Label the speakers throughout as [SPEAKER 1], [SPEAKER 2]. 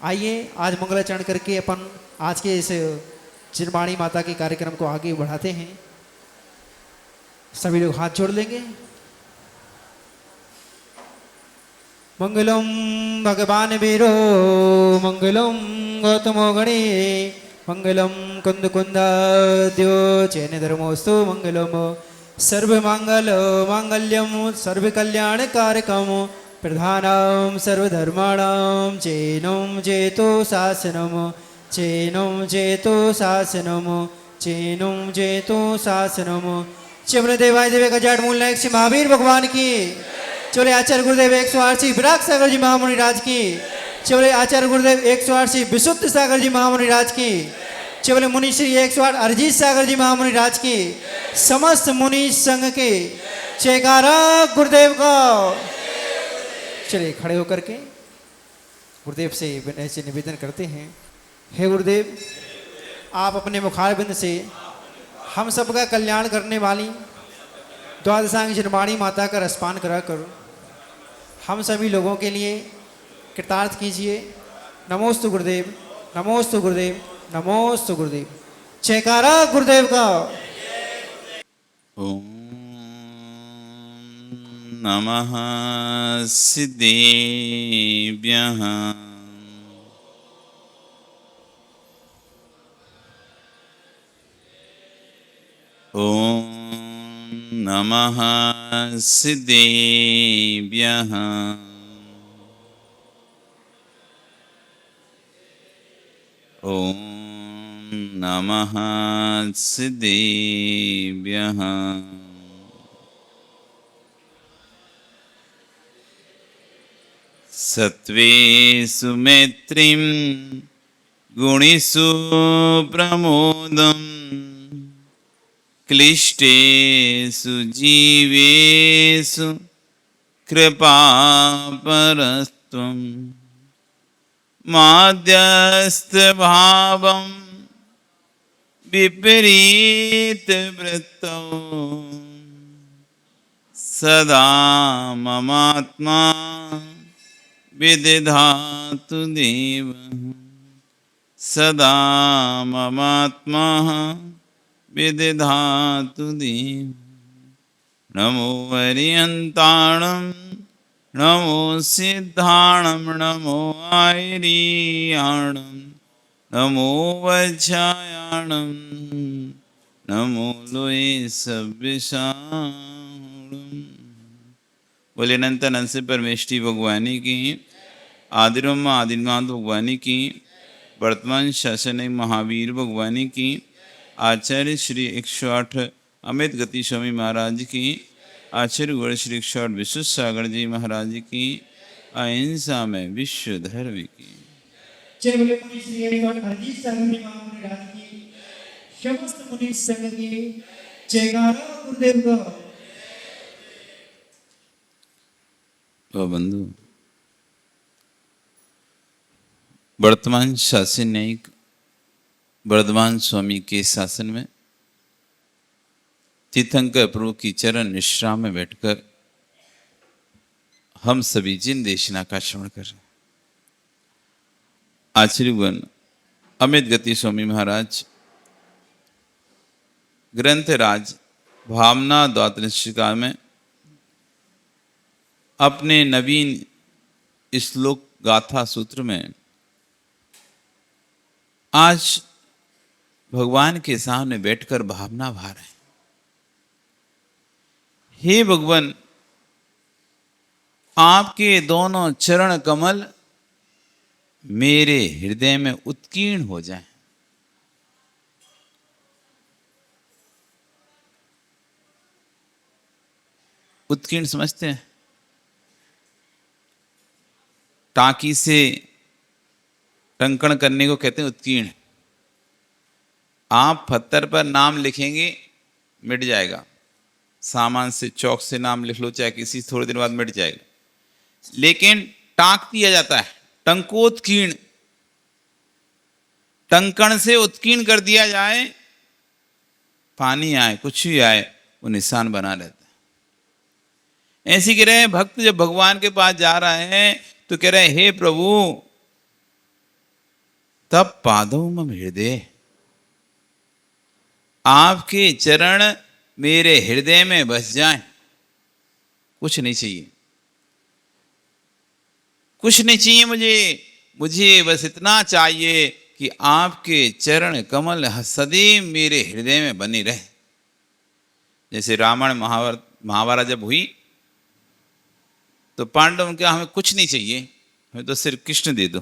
[SPEAKER 1] आइए आज मंगलाचरण करके अपन आज के इस चिरवाणी माता के कार्यक्रम को आगे बढ़ाते हैं। सभी लोग हाथ जोड़ लेंगे। मंगलम भगवान वीरो मंगलम गौतमो गणे मंगलम कुंद कुंदाद्यो चैन धर्मोस्तु मंगलम सर्व मंगल मांगल्यम सर्व कल्याण कारकम प्रधानम सर्वधर्माणाम चैनम जेतो शासनम चैनम जेतो शासनम चैनम जेतो शासनम। चिमन देवाय देवे का जाट मूल नायक श्री महावीर भगवान की। चले आचार्य गुरुदेव 108 श्री विराग सागर जी महामुनि राज की। चले आचार्य गुरुदेव 108 श्री विशुद्ध सागर जी महामुनि राज की। चले मुनि श्री 108 अरजीत सागर जी महामुनि राज की। समस्त मुनि संघ के जयकारा गुरुदेव का। चलिए खड़े होकर के गुरुदेव से विनय से निवेदन करते हैं। हे गुरुदेव, आप अपने मुखारबिंद से हम सबका कल्याण करने वाली द्वादशांग चिरवाणी माता का रसपान करा करो हम सभी लोगों के लिए कृतार्थ कीजिए। नमोस्तु गुरुदेव, नमोस्तु गुरुदेव, नमोस्तु गुरुदेव। जयकारा गुरुदेव का।
[SPEAKER 2] ओम नमः सिद्धेभ्यः। ओम नमः सिद्धेभ्यः। ओम नमः सिद्धेभ्यः। सत्वेषु मैत्रीं गुणेषु प्रमोदम् क्लिष्टेषु जीवेषु कृपापरस्त्वं माध्यस्थभावं विपरीतवृत्तौ सदा ममात्मा विदधातु देवः। सदा ममात्मा विदधातु देवः। नमो वरियन्ताणं नमो सिद्धाणं नमो आयर्याणं नमो वज्रायाणं नमो लोये सव्यसाणं। बोले अनंत अनंत से परमेष्टि भगवानी की, आदिरम आदिनाथ भगवानी की, वर्तमान शासन महावीर भगवानी की, आचार्य श्री 108 अमित गति स्वामी महाराज की, आचार्य गुरु श्री 108 विशुद्ध सागर जी महाराज की, अहिंसा में विश्व धर्म की।
[SPEAKER 1] समस्त मुनि संघ की जयकारा गुरुदेव का।
[SPEAKER 2] बंधु, वर्तमान शासन न्यायिक वर्धमान स्वामी के शासन में तीर्थंकर प्रभु की चरण निश्राम में बैठकर हम सभी जिन देशना का श्रवण कर रहे हैं। आचार्यगण अमित गति स्वामी महाराज ग्रंथराज भावना द्वादशिका में अपने नवीन श्लोक गाथा सूत्र में आज भगवान के सामने बैठकर भावना भा रहे हैं। हे भगवान, आपके दोनों चरण कमल मेरे हृदय में उत्कीर्ण हो जाएं। उत्कीर्ण समझते हैं? टाकी से टंकण करने को कहते हैं उत्कीर्ण। आप पत्थर पर नाम लिखेंगे मिट जाएगा। सामान से चौक से नाम लिख लो, चाहे किसी, थोड़ी देर बाद मिट जाएगा। लेकिन टाक दिया जाता है, टंकोत्कीर्ण। टंकण से उत्कीर्ण कर दिया जाए, पानी आए कुछ भी आए वो निशान बना रहता है। ऐसी कह रहे हैं भक्त जब भगवान के पास जा रहे हैं तो कह रहे हैं हे प्रभु तब पादों मम हृदय, आपके चरण मेरे हृदय में बस जाएं, कुछ नहीं चाहिए, कुछ नहीं चाहिए मुझे बस इतना चाहिए कि आपके चरण कमल सदैव मेरे हृदय में बने रहे। जैसे रामायण महाभारत जब हुई तो पांडव क्या हमें कुछ नहीं चाहिए, हमें तो सिर्फ कृष्ण दे दो,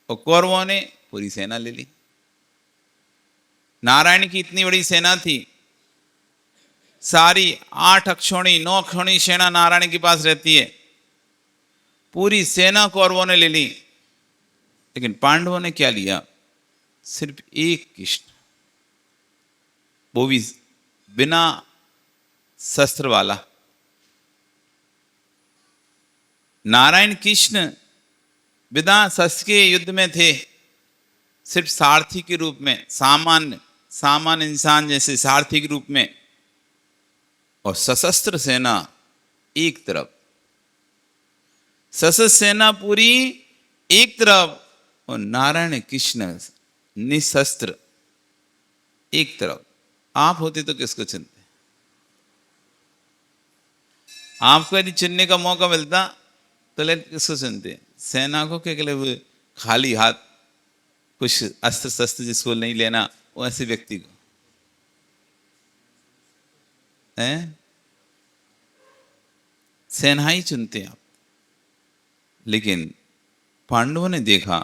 [SPEAKER 2] और कौरवों ने पूरी सेना ले ली। नारायण की इतनी बड़ी सेना थी, सारी 8 अक्षौणी 9 अक्षौणी सेना नारायण के पास रहती है, पूरी सेना कौरवों ने ले ली, लेकिन पांडवों ने क्या लिया? सिर्फ एक कृष्ण, वो भी बिना शस्त्र वाला। नारायण कृष्ण बिना शस्त्र के युद्ध में थे, सिर्फ सारथी के रूप में, सामान्य इंसान जैसे सारथी के रूप में, और सशस्त्र सेना एक तरफ, सशस्त्र सेना पूरी एक तरफ, और नारायण कृष्ण निशस्त्र एक तरफ। आप होते तो किसको चुनते? आपको यदि चुनने का मौका मिलता तो किसको चुनते? सेना को के लिए खाली हाथ, कुछ अस्त्र शस्त्र जिसको नहीं लेना, वो ऐसे व्यक्ति को सेना ही चुनते आप। लेकिन पांडवों ने देखा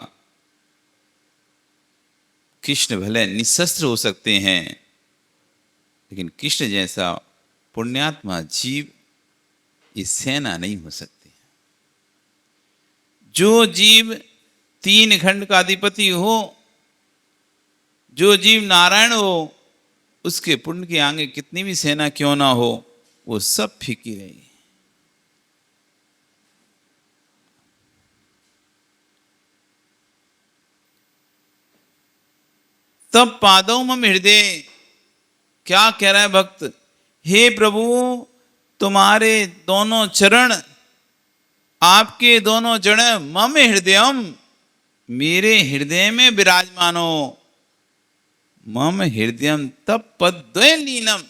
[SPEAKER 2] कृष्ण भले निशस्त्र हो सकते हैं, लेकिन कृष्ण जैसा पुण्यात्मा जीव ये सेना नहीं हो सकती। जो जीव 3 खंड का अधिपति हो, जो जीव नारायण हो, उसके पुण्य के आगे कितनी भी सेना क्यों ना हो, वो सब फीकी रहेगी। तब पादों मम हृदय, क्या कह रहा है भक्त? हे प्रभु, तुम्हारे दोनों चरण, आपके दोनों चरण मम हृदयम, मेरे हृदय में विराजमानो, मम हृदयम तब पद्वय लीनम,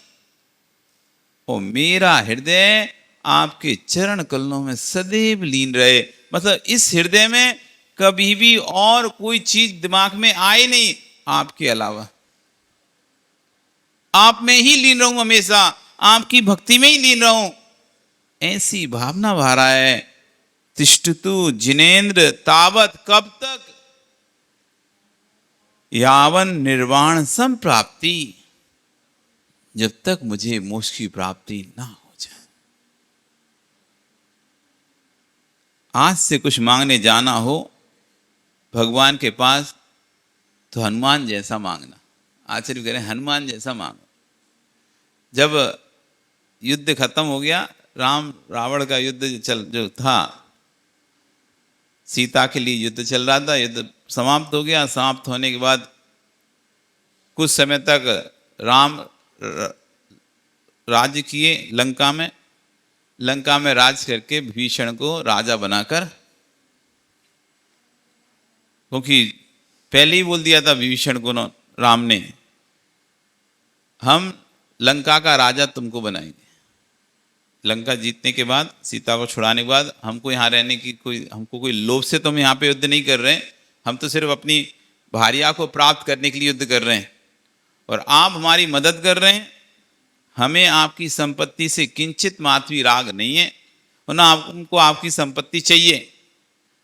[SPEAKER 2] और मेरा हृदय आपके चरण कलनों में सदैव लीन रहे। मतलब इस हृदय में कभी भी और कोई चीज दिमाग में आए नहीं आपके अलावा, आप में ही लीन रहूं, हमेशा आपकी भक्ति में ही लीन रहूं, ऐसी भावना भा रहा है। तिष्ठतु जिनेन्द्र तावत, कब तक? यावन निर्वाण संप्राप्ति, जब तक मुझे मोक्ष की प्राप्ति ना हो जाए। आज से कुछ मांगने जाना हो भगवान के पास तो हनुमान जैसा मांगना। आचार्य कह रहे हैं हनुमान जैसा मांगो। जब युद्ध खत्म हो गया, राम रावण का युद्ध जो था, सीता के लिए युद्ध चल रहा था, युद्ध समाप्त हो गया। समाप्त होने के बाद कुछ समय तक राम राज्य किए लंका में। लंका में राज करके विभीषण को राजा बनाकर, क्योंकि पहले ही बोल दिया था विभीषण को राम ने, हम लंका का राजा तुमको बनाएंगे। लंका जीतने के बाद, सीता को छुड़ाने के बाद, हमको यहाँ रहने की हमको कोई लोभ से तुम यहाँ पे युद्ध नहीं कर रहे हैं, हम तो सिर्फ अपनी भार्या को प्राप्त करने के लिए युद्ध कर रहे हैं, और आप हमारी मदद कर रहे हैं। हमें आपकी संपत्ति से किंचित मात्र भी राग नहीं है, और ना हमको आपकी संपत्ति चाहिए।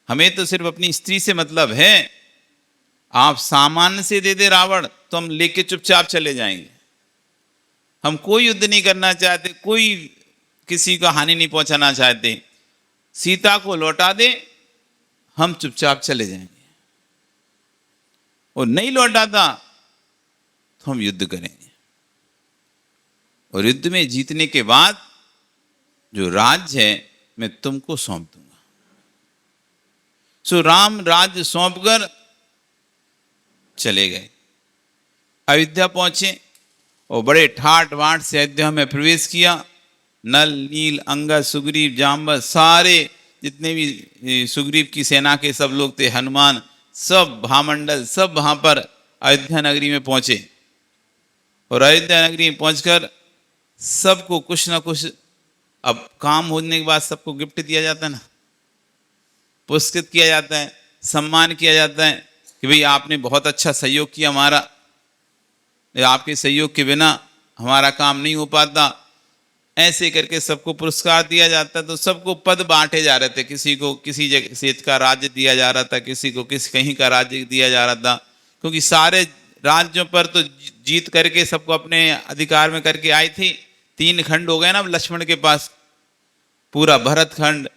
[SPEAKER 2] हमें तो सिर्फ अपनी स्त्री से मतलब है। आप सामान्य से दे दे रावण तो हम लेके चुपचाप चले जाएंगे। हम कोई युद्ध नहीं करना चाहते, कोई किसी को हानि नहीं पहुंचाना चाहते। सीता को लौटा दे, हम चुपचाप चले जाएंगे। और नहीं लौटाता तो हम युद्ध करेंगे, और युद्ध में जीतने के बाद जो राज्य है मैं तुमको सौंप दूंगा। सो राम राज्य सौंपकर चले गए। अयोध्या पहुंचे और बड़े ठाट बाट से अयोध्या में प्रवेश किया। नल, नील, अंगद, सुग्रीव, जाम्बवत, सारे जितने भी सुग्रीव की सेना के सब लोग थे, हनुमान, सब भामंडल सब वहां पर अयोध्या नगरी में पहुंचे और अयोध्या नगरी में पहुंचकर सबको कुछ ना कुछ, अब काम होने के बाद सबको गिफ्ट दिया जाता है ना, पुरस्कृत किया जाता है, सम्मान किया जाता है कि भाई आपने बहुत अच्छा सहयोग किया हमारा, आपके सहयोग के बिना हमारा काम नहीं हो पाता। ऐसे करके सबको पुरस्कार दिया जाता। तो सबको पद बांटे जा रहे थे, किसी को किसी जगह क्षेत्र का राज्य दिया जा रहा था, किसी को किसी कहीं का राज्य दिया जा रहा था, क्योंकि सारे राज्यों पर तो जीत करके सबको अपने अधिकार में करके आई थी। 3 खंड हो गए ना अब लक्ष्मण के पास, पूरा भरत खंड,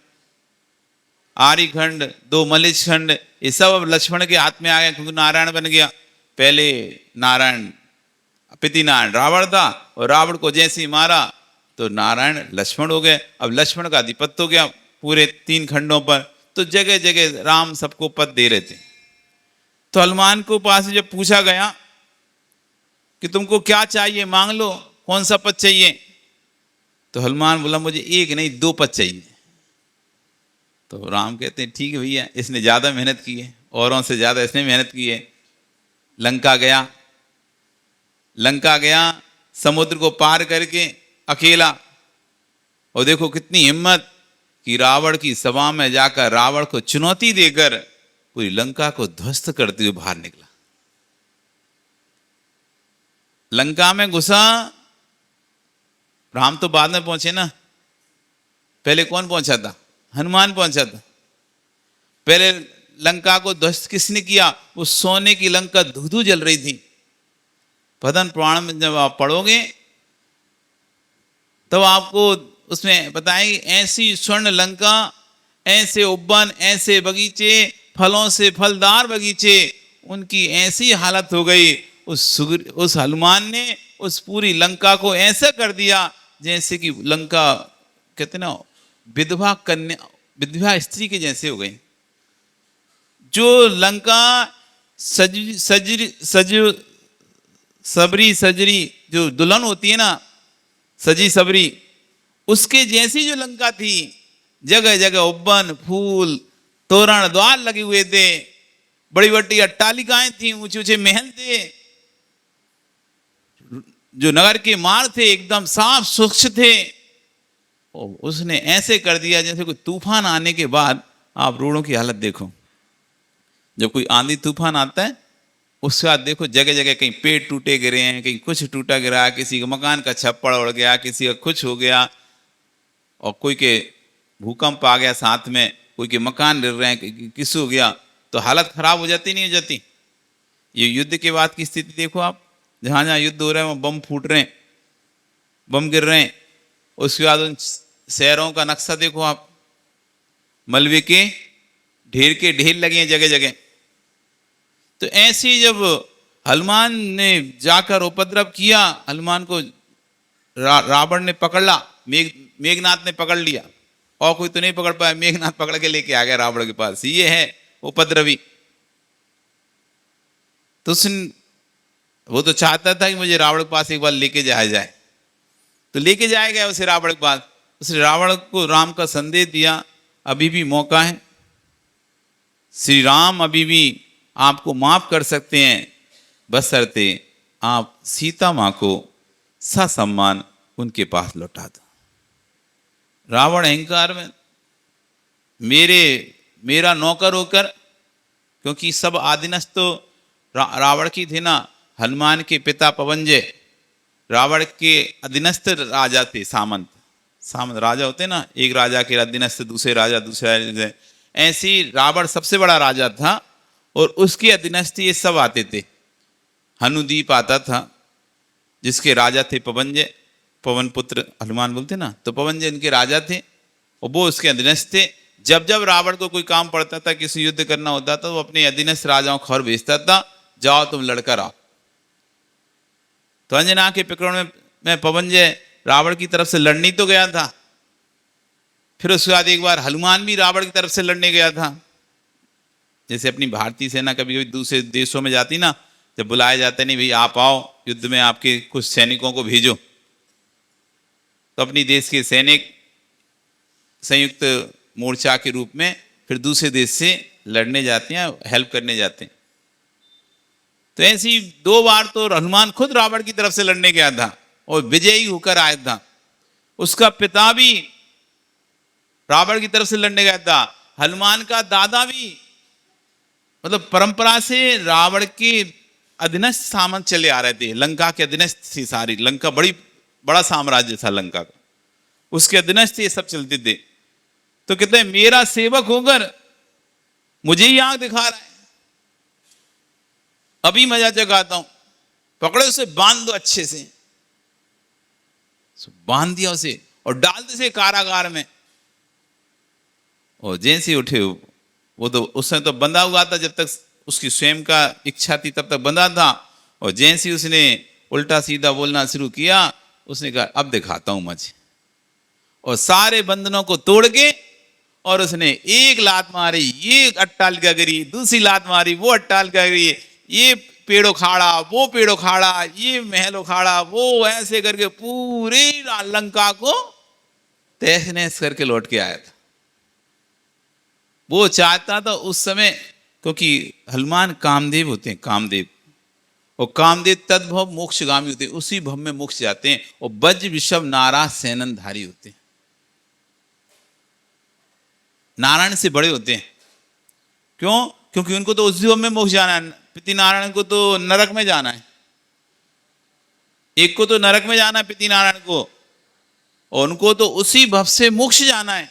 [SPEAKER 2] आर्य खंड, 2 मलिच खंड, ये सब अब लक्ष्मण के हाथ में आ गए, क्योंकि नारायण बन गया। पहले नारायण पिति नारायण रावण था और रावण को जैसे ही मारा तो नारायण लक्ष्मण हो गए। अब लक्ष्मण का अधिपत्य हो गया पूरे 3 खंडों पर। तो जगह जगह राम सबको पद दे रहे थे। तो हनुमान को पास जब पूछा गया कि तुमको क्या चाहिए, मांग लो, कौन सा पद चाहिए, तो हनुमान बोला मुझे 1 नहीं 2 पद चाहिए। तो राम कहते हैं ठीक है भैया, इसने ज्यादा मेहनत की है, औरों से ज्यादा इसने मेहनत की है। लंका गया समुद्र को पार करके अकेला, और देखो कितनी हिम्मत कि रावण की सभा में जाकर रावण को चुनौती देकर पूरी लंका को ध्वस्त करते हुए बाहर निकला। लंका में घुसा, राम तो बाद में पहुंचे ना, पहले कौन पहुंचा था? हनुमान पहुंचा था। पहले लंका को ध्वस्त किसने किया? वो सोने की लंका धू जल रही थी। पद्म पुराण में जब आप पढ़ोगे तब आपको उसमें बताएंगे ऐसी स्वर्ण लंका, ऐसे उपवन, ऐसे बगीचे, फलों से फलदार बगीचे, उनकी ऐसी हालत हो गई। उस हनुमान ने उस पूरी लंका को ऐसा कर दिया जैसे कि लंका कहते ना विधवा कन्या, विधवा स्त्री के जैसे हो गई। जो लंका सजरी जो दुल्हन होती है ना, सजी सबरी, उसके जैसी जो लंका थी, जगह जगह उपवन, फूल, तोरण, द्वार लगे हुए थे, बड़ी बड़ी अट्टालिकाएं थी, ऊंचे ऊंचे महल थे, जो नगर के मार्ग थे एकदम साफ स्वच्छ थे। उसने ऐसे कर दिया जैसे कोई तूफान आने के बाद आप रोडों की हालत देखो। जब कोई आंधी तूफान आता है उसके बाद देखो जगह जगह कहीं पेड़ टूटे गिरे हैं, कहीं कुछ टूटा गिरा, किसी का मकान का छप्पड़ उड़ गया, किसी का कुछ हो गया, और कोई के भूकंप आ गया साथ में, कोई के मकान गिर रहे हैं, किसी हो गया, तो हालत खराब हो जाती नहीं हो जाती। ये युद्ध के बाद की स्थिति देखो आप, जहाँ जहाँ युद्ध हो रहे हैं वहाँ बम फूट रहे हैं, बम गिर रहे हैं। उसके बाद उन शहरों का नक्शा देखो आप, मलबे के ढेर लगे हैं जगह जगह। तो ऐसे जब हनुमान ने जाकर उपद्रव किया, हनुमान को रावण ने पकड़ ला, मेघनाथ ने पकड़ लिया, और कोई तो नहीं पकड़ पाया, मेघनाथ पकड़ के लेके आ गया रावण के पास। ये है उपद्रवी। तो वो तो चाहता था कि मुझे रावण के पास एक बार लेके जाया जाए, तो लेके जाया गया उसे रावण के पास। उसने रावण को राम का संदेश दिया, अभी भी मौका है, श्री राम अभी भी आपको माफ कर सकते हैं, बशर्ते आप सीता मां को ससम्मान उनके पास लौटा दो। रावण अहंकार में मेरा नौकर होकर, क्योंकि सब आदिनस्त तो रावण की थे ना, हनुमान के पिता पवनजय रावण के अधीनस्थ राजा थे, सामंत राजा होते ना, एक राजा के अधीनस्थ दूसरे राजा, ऐसे ही रावण सबसे बड़ा राजा था और उसके अधीनस्थ ये सब आते थे। हनुदीप आता था जिसके राजा थे पवनजय, पवन पुत्र हनुमान बोलते ना, तो पवनजय इनके राजा थे और वो उसके अधीनस्थ थे। जब जब रावण को कोई काम पड़ता था, किसी युद्ध करना होता था, वो अपने अधीनस्थ राजाओं को खबर भेजता था, जाओ तुम लड़कर आओ। तो अंजना के प्रकरण में पवनजय रावण की तरफ से लड़ने तो गया था, फिर उसके बाद एक बार हनुमान भी रावण की तरफ से लड़ने गया था। जैसे अपनी भारतीय सेना कभी कभी दूसरे देशों में जाती ना, जब बुलाया जाता नहीं भाई आप आओ युद्ध में, आपके कुछ सैनिकों को भेजो, तो अपनी देश के सैनिक संयुक्त मोर्चा के रूप में फिर दूसरे देश से लड़ने जाते हैं, हेल्प करने जाते हैं। तो ऐसी 2 बार तो हनुमान खुद रावण की तरफ से लड़ने गया था और विजयी होकर आया था। उसका पिता भी रावण की तरफ से लड़ने गया था। हनुमान का दादा भी, मतलब परंपरा से रावण के अधीनस्थ सामंत चले आ रहे थे। लंका के अधीनस्थ थी सारी लंका, बड़ा साम्राज्य था लंका का, उसके अधीनस्थ ये सब चलते थे। तो कहते हैं मेरा सेवक होकर मुझे ही आंख दिखा रहा है, अभी मजा जगाता हूं, पकड़ो उसे, बांध दो अच्छे से। बांध दिया उसे और डाल दे उसे कारागार में। और जैसे उठे, वो तो उस समय तो बंधा हुआ था, जब तक उसकी स्वयं का इच्छा थी तब तक बंधा था। और जैसे ही उसने उल्टा सीधा बोलना शुरू किया, उसने कहा अब दिखाता हूं मुझे। और सारे बंधनों को तोड़ के और उसने एक लात मारी, ये अट्टालिका गिरी, दूसरी लात मारी, वो अट्टालिका गिरी, ये पेड़ उखाड़ा, वो पेड़ उखाड़ा, ये महल उखाड़ा, वो ऐसे करके पूरे लंका को तहस नहस करके लौट के आया था। वो चाहता था उस समय, क्योंकि हनुमान कामदेव होते हैं, कामदेव, और कामदेव तद्भव मोक्षगामी होते हैं, उसी भव में मोक्ष जाते हैं। और वज्र विषभ नाराज सैननधारी होते हैं, नारायण से बड़े होते हैं। क्यों? क्योंकि उनको तो उस भव में मोक्ष जाना है, पिति नारायण को तो नरक में जाना है। एक को तो नरक में जाना है पिति नारायण को, और उनको तो उसी भव से मोक्ष जाना है।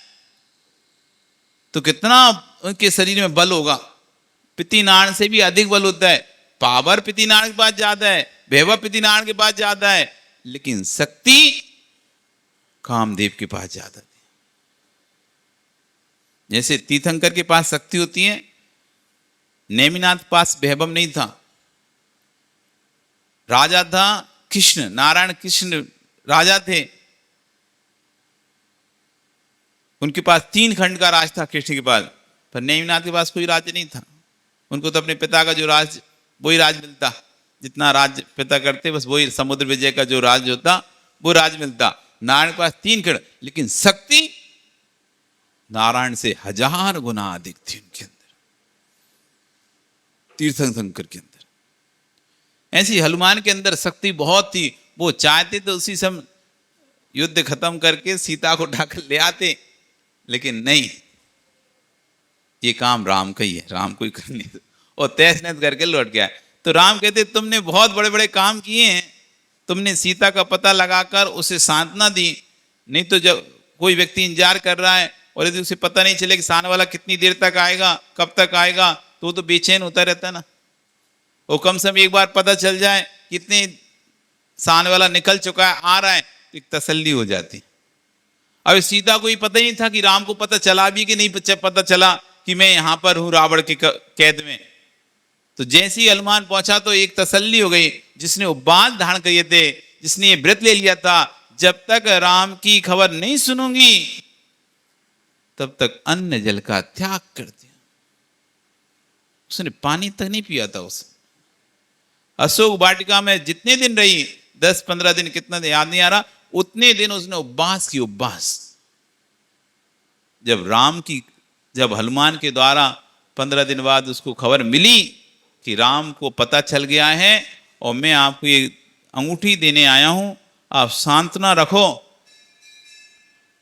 [SPEAKER 2] तो कितना उनके शरीर में बल होगा, पिति नारायण से भी अधिक बल होता है। पावर पिति नारायण के पास ज्यादा है, वैभव पिति नारायण के पास ज्यादा है, लेकिन शक्ति कामदेव के पास ज्यादा थी। जैसे तीर्थंकर के पास शक्ति होती है, नेमिनाथ के पास वैभव नहीं था। राजा था कृष्ण, नारायण कृष्ण राजा थे, उनके पास 3 खंड का राज था कृष्ण के पास, पर नेमिनाथ के पास कोई राज्य नहीं था। उनको तो अपने पिता का जो राज, वही राज मिलता, जितना राज पिता करते बस वही, समुद्र विजय का जो राज होता वो राज मिलता। नारायण के पास 3 खंड, लेकिन शक्ति नारायण से 1000 गुना अधिक थी उनके अंदर, तीर्थंकर के अंदर। ऐसी हनुमान के अंदर शक्ति बहुत थी। वो चाहते तो उसी समय युद्ध खत्म करके सीता को ढाकर ले आते, लेकिन नहीं, ये काम राम का ही है, राम को ही करने दो, और तहस नहस करके लौट गया। तो राम कहते तुमने बहुत बड़े बड़े काम किए हैं, तुमने सीता का पता लगाकर उसे सांत्वना दी। नहीं तो जब कोई व्यक्ति इंतजार कर रहा है और यदि उसे पता नहीं चले कि सामने वाला कितनी देर तक आएगा, कब तक आएगा, तो वो तो बेचैन होता रहता है ना। वो कम से कम एक बार पता चल जाए कितने सामने वाला निकल चुका है, आ रहा है, तो एक तसल्ली हो जाती। अब सीता को ही पता ही नहीं था कि राम को पता चला भी कि नहीं पता चला कि मैं यहां पर हूं रावण के कैद में। तो जैसे ही हनुमान पहुंचा तो एक तसल्ली हो गई। जिसने उपवास धारण किए थे, जिसने ये व्रत ले लिया था, जब तक राम की खबर नहीं सुनूंगी तब तक अन्न जल का त्याग कर दिया। उसने पानी तक नहीं पिया था। उसे अशोक वाटिका में जितने दिन रही, 10-15 दिन, कितना दिन याद नहीं आ रहा, उतने दिन उसने उपवास की। उपवास जब हनुमान के द्वारा 15 दिन बाद उसको खबर मिली कि राम को पता चल गया है और मैं आपको ये अंगूठी देने आया हूं, आप सांत्वना रखो,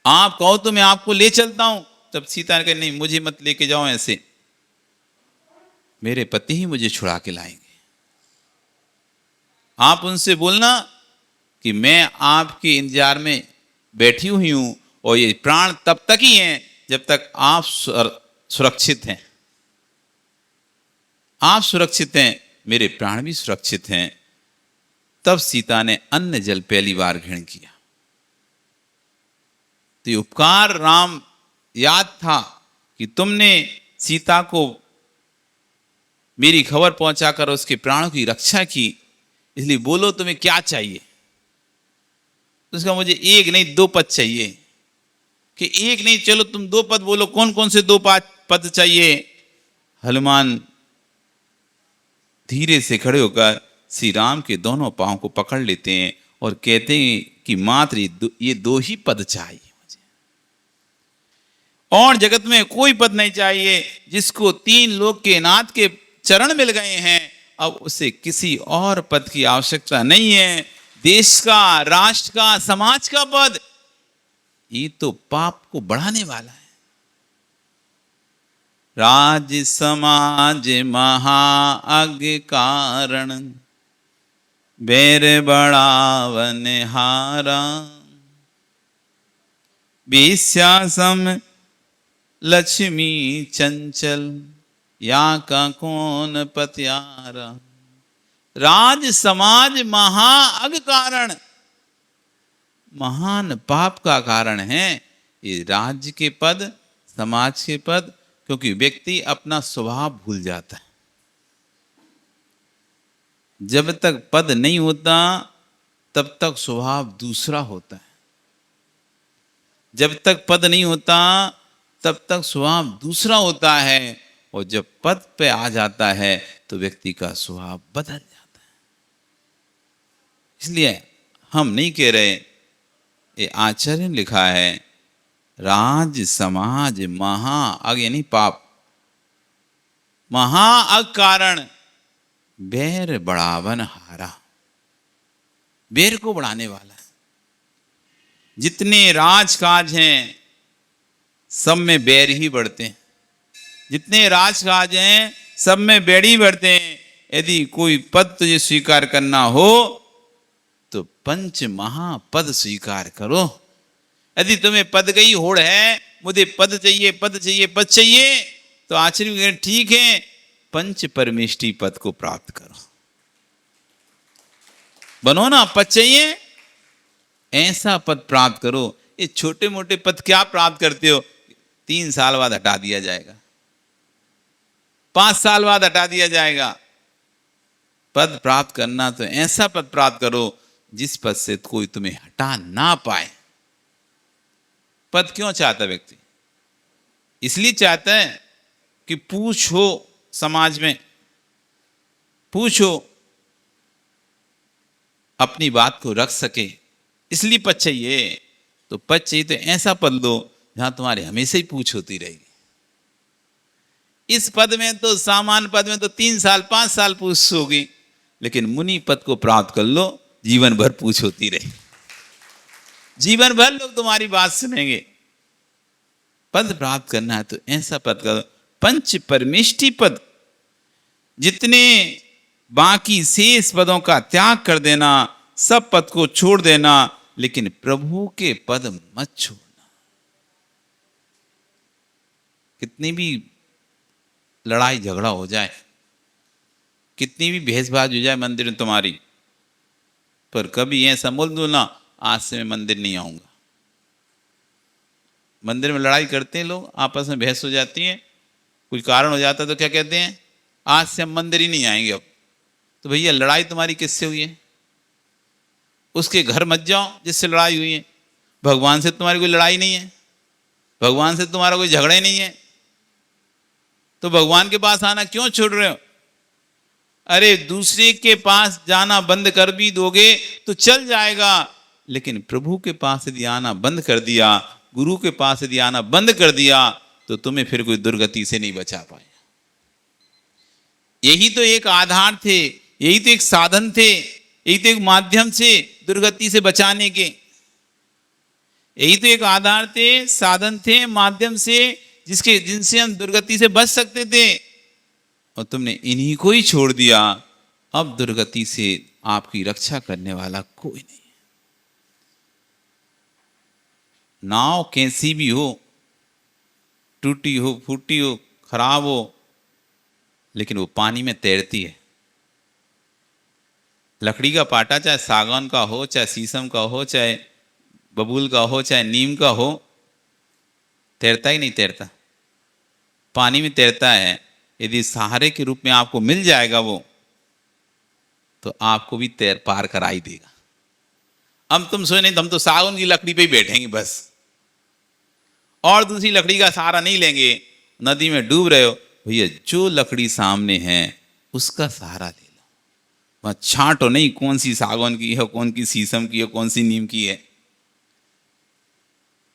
[SPEAKER 2] आप कहो तो मैं आपको ले चलता हूं। तब सीता ने कहा नहीं, मुझे मत लेके जाओ, ऐसे मेरे पति ही मुझे छुड़ा के लाएंगे। आप उनसे बोलना कि मैं आपके इंतजार में बैठी हुई हूं और ये प्राण तब तक ही हैं जब तक आप सुरक्षित हैं। आप सुरक्षित हैं, मेरे प्राण भी सुरक्षित हैं। तब सीता ने अन्न जल पहली बार ग्रहण किया। तो ये उपकार राम याद था कि तुमने सीता को मेरी खबर पहुंचाकर उसके प्राणों की रक्षा की, इसलिए बोलो तुम्हें क्या चाहिए। तो उसका मुझे 1 नहीं 2 पद चाहिए। कि 1 नहीं, चलो तुम 2 पद बोलो, कौन कौन से 2 पद चाहिए। हनुमान धीरे से खड़े होकर श्री राम के दोनों पांव को पकड़ लेते हैं और कहते हैं कि मात्र ये 2 ही पद चाहिए मुझे। और जगत में कोई पद नहीं चाहिए। जिसको 3 लोक के नाथ के चरण मिल गए हैं, अब उसे किसी और पद की आवश्यकता नहीं है। देश का, राष्ट्र का, समाज का पद, ये तो पाप को बढ़ाने वाला है। राज समाज महाअज्ञ कारण, बैर बढ़ावन हारा। बेस्यासम लक्ष्मी चंचल, या का कौन पत्यारा। राज समाज महाअज्ञ कारण, महान पाप का कारण है ये राज्य के पद, समाज के पद। क्योंकि व्यक्ति अपना स्वभाव भूल जाता है। जब तक पद नहीं होता तब तक स्वभाव दूसरा होता है। जब तक पद नहीं होता तब तक स्वभाव दूसरा होता है, और जब पद पे आ जाता है तो व्यक्ति का स्वभाव बदल जाता है। इसलिए हम नहीं कह रहे, ये आचार्य ने लिखा है, राज समाज महाअज्ञ यानी पाप, महाअज्ञ कारण बैर बढ़ावन हारा। बैर को बढ़ाने वाला है। जितने राजकाज हैं सब में बैर ही बढ़ते हैं। जितने राजकाज हैं सब में बैर ही बढ़ते हैं। यदि कोई पद तुझे स्वीकार करना हो तो 5 महापद स्वीकार करो। यदि तुम्हें पद की होड़ है, मुझे पद चाहिए, पद चाहिए, पद चाहिए, तो आचार्य ठीक है, 5 परमेष्टि पद को प्राप्त करो। बनो ना, पद चाहिए, ऐसा पद प्राप्त करो। ये छोटे मोटे पद क्या प्राप्त करते हो? 3 साल बाद हटा दिया जाएगा, 5 साल बाद हटा दिया जाएगा। पद प्राप्त करना तो ऐसा पद प्राप्त करो जिस पद से कोई तुम्हें हटा ना पाए। पद क्यों चाहता व्यक्ति? इसलिए चाहता है कि पूछ हो समाज में, पूछो, अपनी बात को रख सके, इसलिए पद चाहिए। तो पद चाहिए तो ऐसा पद लो जहां तुम्हारे हमेशा ही पूछ होती रहेगी। इस पद में तो, सामान्य पद में तो 3 साल 5 साल पूछ होगी, लेकिन मुनि पद को प्राप्त कर लो, जीवन भर पूछ होती रहेगी। जीवन भर लोग तुम्हारी बात सुनेंगे। पद प्राप्त करना है तो ऐसा पद करो। 5 परमेष्टि पद, जितने बाकी शेष पदों का त्याग कर देना, सब पद को छोड़ देना, लेकिन प्रभु के पद मत छोड़ना। कितनी भी लड़ाई झगड़ा हो जाए, कितनी भी भेसभाज हो जाए मंदिर में तुम्हारी, पर कभी ऐसा बोल दो ना, आज से मैं मंदिर नहीं आऊंगा। मंदिर में लड़ाई करते हैं लोग, आपस में बहस हो जाती है, कोई कारण हो जाता है तो क्या कहते हैं, आज से हम मंदिर ही नहीं आएंगे अब। तो भैया लड़ाई तुम्हारी किससे हुई है? उसके घर मत जाओ जिससे लड़ाई हुई है। भगवान से तुम्हारी कोई लड़ाई नहीं है, भगवान से तुम्हारा कोई झगड़ा ही नहीं है, तो भगवान के पास आना क्यों छोड़ रहे हो? अरे दूसरे के पास जाना बंद कर भी दोगे तो चल जाएगा, लेकिन प्रभु के पास यदि आना बंद कर दिया, गुरु के पास यदि आना बंद कर दिया, तो तुम्हें फिर कोई दुर्गति से नहीं बचा पाए। यही तो एक आधार थे, यही तो एक साधन थे, यही तो एक माध्यम से दुर्गति से बचाने के। यही तो एक आधार थे, साधन थे, माध्यम से जिनसे हम दुर्गति से बच सकते थे, और तुमने इन्हीं को ही छोड़ दिया। अब दुर्गति से आपकी रक्षा करने वाला कोई नहीं। नाव कैसी भी हो, टूटी हो, फूटी हो, खराब हो, लेकिन वो पानी में तैरती है। लकड़ी का पाटा चाहे सागौन का हो, चाहे शीशम का हो, चाहे बबूल का हो, चाहे नीम का हो, तैरता ही नहीं तैरता, पानी में तैरता है। यदि सहारे के रूप में आपको मिल जाएगा वो, तो आपको भी तैर पार करा ही देगा। अब तुम सोचे नहीं, हम तो सागौन की लकड़ी पे ही बैठेंगे बस, और दूसरी लकड़ी का सहारा नहीं लेंगे, नदी में डूब रहे हो, भैया जो लकड़ी सामने है उसका सहारा ले लो। वहां छांटो नहीं कौन सी सागौन की है, कौन की शीशम की है, कौन सी नीम की है।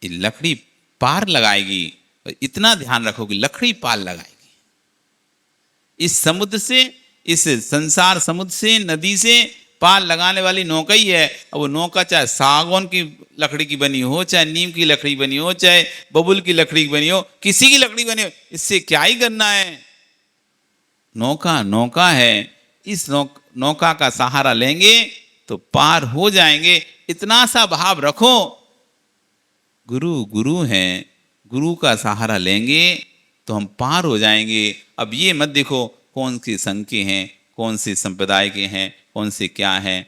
[SPEAKER 2] ये लकड़ी पार लगाएगी, और इतना ध्यान रखो कि लकड़ी पाल लगाएगी। इस समुद्र से, इस संसार समुद्र से, नदी से पाल लगाने वाली नौका ही है। अब वो नौका चाहे सागौन की लकड़ी की बनी हो, चाहे नीम की लकड़ी बनी हो, चाहे बबुल की लकड़ी की बनी हो, किसी की लकड़ी बनी हो, इससे क्या ही करना है। नौका नौका है। इस नौका का सहारा लेंगे तो पार हो जाएंगे। इतना सा भाव रखो, गुरु गुरु हैं, गुरु का सहारा लेंगे तो हम पार हो जाएंगे। अब ये मत देखो कौन सी संघ के हैं, कौन से संप्रदाय के हैं, कौन से क्या हैं।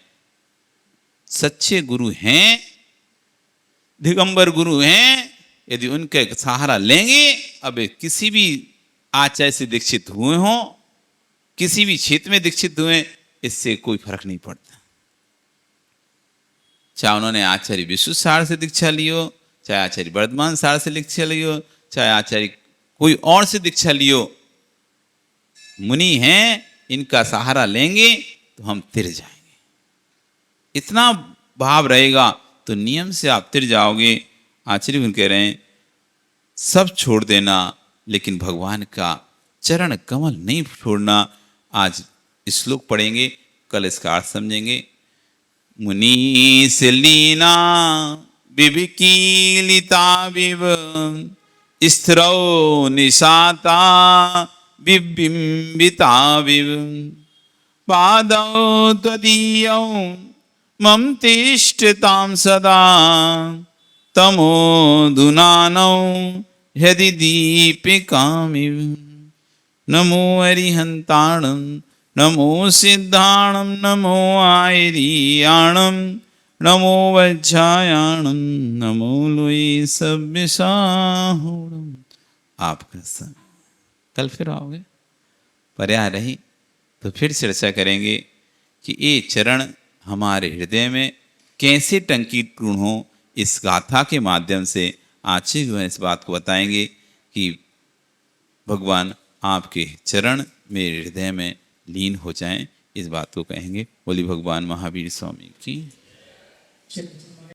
[SPEAKER 2] सच्चे गुरु हैं, दिगंबर गुरु हैं, यदि उनके सहारा लेंगे, अब किसी भी आचार्य से दीक्षित हुए हों, किसी भी क्षेत्र में दीक्षित हुए, इससे कोई फर्क नहीं पड़ता। चाहे उन्होंने आचार्य विशुद्ध सार से दीक्षा लियो, चाहे आचार्य वर्धमान सार से दीक्षा लियो, चाहे आचार्य कोई और से दीक्षा लियो, मुनि हैं, इनका सहारा लेंगे तो हम तिर जाएंगे। इतना भाव रहेगा तो नियम से आप तिर जाओगे। आचार्य गुरु कह रहे हैं सब छोड़ देना, लेकिन भगवान का चरण कमल नहीं छोड़ना। आज श्लोक पढ़ेंगे, कल इसका अर्थ समझेंगे। मुनि से लीना विविकीलिता विव स्थिरौ निशाता विबिंबिता विव पादौ त्वदीयौ मम तिष्ठतां सदा तमोधुनानौ यदि दीपिकामिव। नमो अरिहन्ताणं नमो सिद्धाणं नमो आयरीयाणं नमो वज्रायाणं नमो लोये सव्यसाहूणं। आपका संग कल फिर आओगे, पर्याय रही तो फिर चर्चा करेंगे कि ये चरण हमारे हृदय में कैसे टंकित पूर्ण हो। इस गाथा के माध्यम से आचार्य गुरु इस बात को बताएंगे कि भगवान आपके चरण मेरे हृदय में लीन हो जाएं। इस बात को कहेंगे। बोली भगवान महावीर स्वामी की।